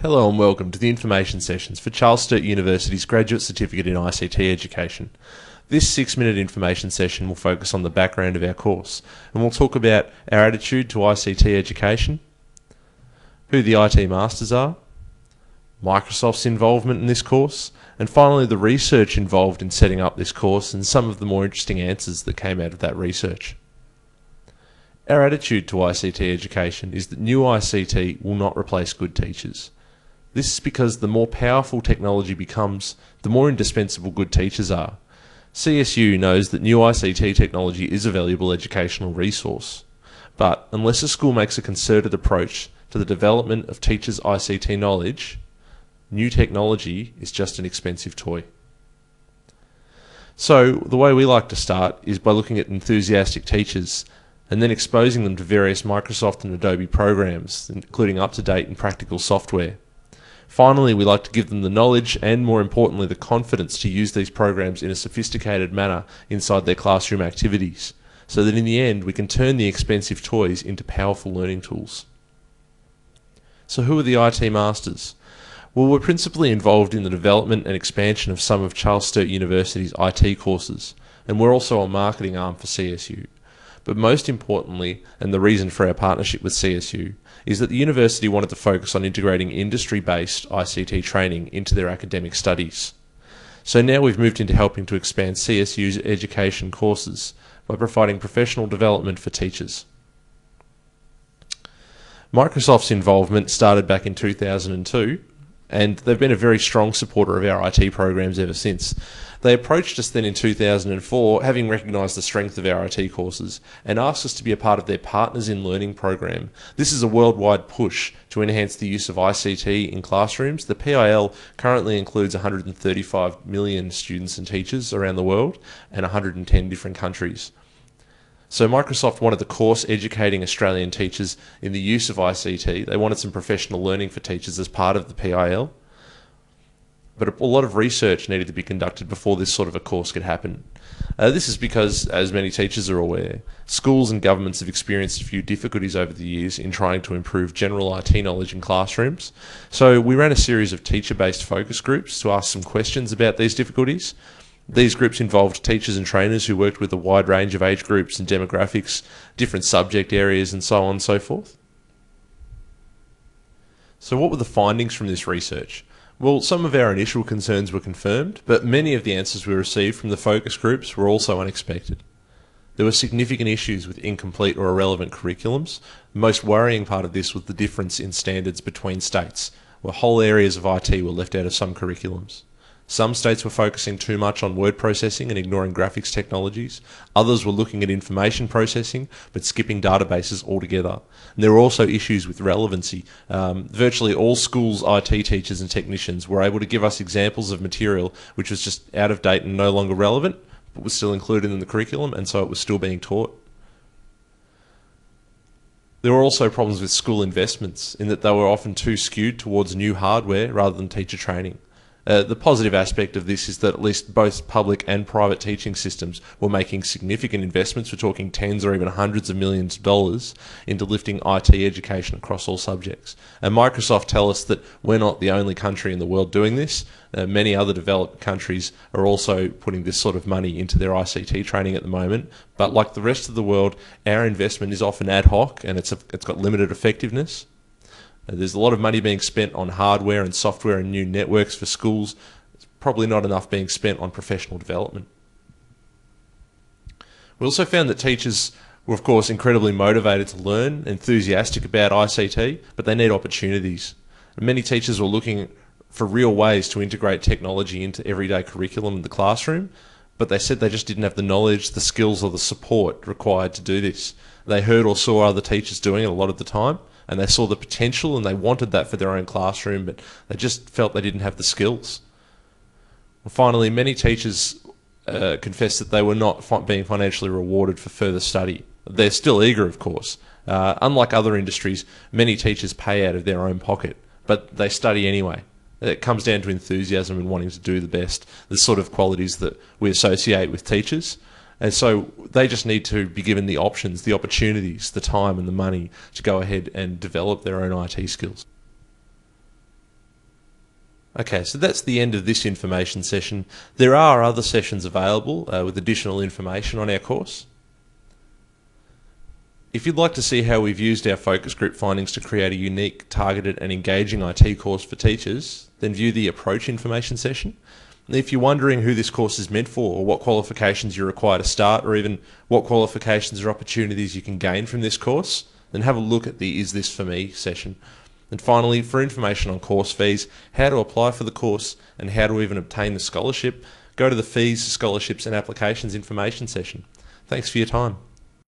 Hello and welcome to the information sessions for Sturt University's Graduate Certificate in ICT Education. This 6-minute information session will focus on the background of our course, and we'll talk about our attitude to ICT education, who the ITMasters are, Microsoft's involvement in this course, and finally the research involved in setting up this course and some of the more interesting answers that came out of that research. Our attitude to ICT education is that new ICT will not replace good teachers. This is because the more powerful technology becomes, the more indispensable good teachers are. CSU knows that new ICT technology is a valuable educational resource, but unless a school makes a concerted approach to the development of teachers' ICT knowledge, new technology is just an expensive toy. So the way we like to start is by looking at enthusiastic teachers and then exposing them to various Microsoft and Adobe programs, including up-to-date and practical software. Finally, we like to give them the knowledge and, more importantly, the confidence to use these programs in a sophisticated manner inside their classroom activities, so that in the end we can turn the expensive toys into powerful learning tools. So who are the ITMasters? Well, we're principally involved in the development and expansion of some of Sturt University's IT courses, and we're also a marketing arm for CSU. But most importantly, and the reason for our partnership with CSU, is that the university wanted to focus on integrating industry-based ICT training into their academic studies. So now we've moved into helping to expand CSU's education courses by providing professional development for teachers. Microsoft's involvement started back in 2002, and they've been a very strong supporter of our IT programs ever since. They approached us then in 2004, having recognised the strength of our IT courses, and asked us to be a part of their Partners in Learning program. This is a worldwide push to enhance the use of ICT in classrooms. The PIL currently includes 135 million students and teachers around the world and 110 different countries. So Microsoft wanted the course educating Australian teachers in the use of ICT. They wanted some professional learning for teachers as part of the PIL. But a lot of research needed to be conducted before this sort of a course could happen. This is because, as many teachers are aware, schools and governments have experienced a few difficulties over the years in trying to improve general IT knowledge in classrooms. So we ran a series of teacher-based focus groups to ask some questions about these difficulties. These groups involved teachers and trainers who worked with a wide range of age groups and demographics, different subject areas, and so on and so forth. So what were the findings from this research? Well, some of our initial concerns were confirmed, but many of the answers we received from the focus groups were also unexpected. There were significant issues with incomplete or irrelevant curriculums. The most worrying part of this was the difference in standards between states, where whole areas of IT were left out of some curriculums. Some states were focusing too much on word processing and ignoring graphics technologies. Others were looking at information processing but skipping databases altogether. And there were also issues with relevancy. Virtually all schools' IT teachers and technicians were able to give us examples of material which was just out of date and no longer relevant, but was still included in the curriculum, and so it was still being taught. There were also problems with school investments in that they were often too skewed towards new hardware rather than teacher training. The positive aspect of this is that at least both public and private teaching systems were making significant investments. We're talking tens or even hundreds of millions of dollars into lifting IT education across all subjects. And Microsoft tell us that we're not the only country in the world doing this. Many other developed countries are also putting this sort of money into their ICT training at the moment. But like the rest of the world, our investment is often ad hoc and it's got limited effectiveness. There's a lot of money being spent on hardware and software and new networks for schools. It's probably not enough being spent on professional development. We also found that teachers were, of course, incredibly motivated to learn, enthusiastic about ICT, but they need opportunities. Many teachers were looking for real ways to integrate technology into everyday curriculum in the classroom, but they said they just didn't have the knowledge, the skills, or the support required to do this. They heard or saw other teachers doing it a lot of the time, and they saw the potential and they wanted that for their own classroom, but they just felt they didn't have the skills. And finally, many teachers confessed that they were not being financially rewarded for further study. They're still eager, of course. Unlike other industries, many teachers pay out of their own pocket, but they study anyway. It comes down to enthusiasm and wanting to do the best, the sort of qualities that we associate with teachers. And so they just need to be given the options, the opportunities, the time and the money to go ahead and develop their own IT skills. Okay, so that's the end of this information session. There are other sessions available with additional information on our course. If you'd like to see how we've used our focus group findings to create a unique, targeted and engaging IT course for teachers, then view the approach information session. And if you're wondering who this course is meant for, or what qualifications you're required to start, or even what qualifications or opportunities you can gain from this course, then have a look at the Is This For Me session. And finally, for information on course fees, how to apply for the course, and how to even obtain the scholarship, go to the Fees, Scholarships and Applications information session. Thanks for your time.